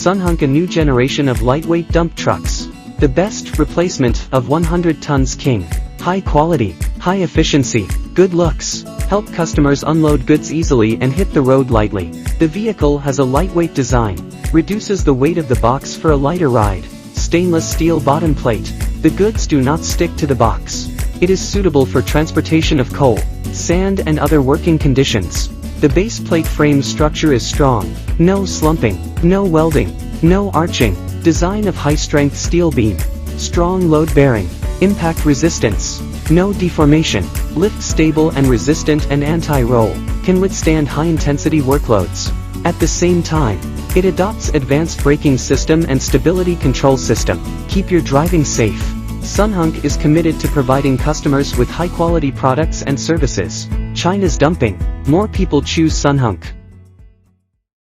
SUNHUNK, a new generation of lightweight dump trucks. The best replacement of 100 tons King. High quality, high efficiency, good looks. Help customers unload goods easily and hit the road lightly. The vehicle has a lightweight design, reduces the weight of the box for a lighter ride. Stainless steel bottom plate. The goods do not stick to the box. It is suitable for transportation of coal, sand and other working conditions. The base plate frame structure is strong. No slumping, no welding, no arching. Design of high-strength steel beam. Strong load bearing. Impact resistance. No deformation. Lift stable and resistant and anti-roll. Can withstand high-intensity workloads. At the same time, it adopts advanced braking system and stability control system. Keep your driving safe. SUNHUNK is committed to providing customers with high-quality products and services. China's dumping. More people choose SUNHUNK.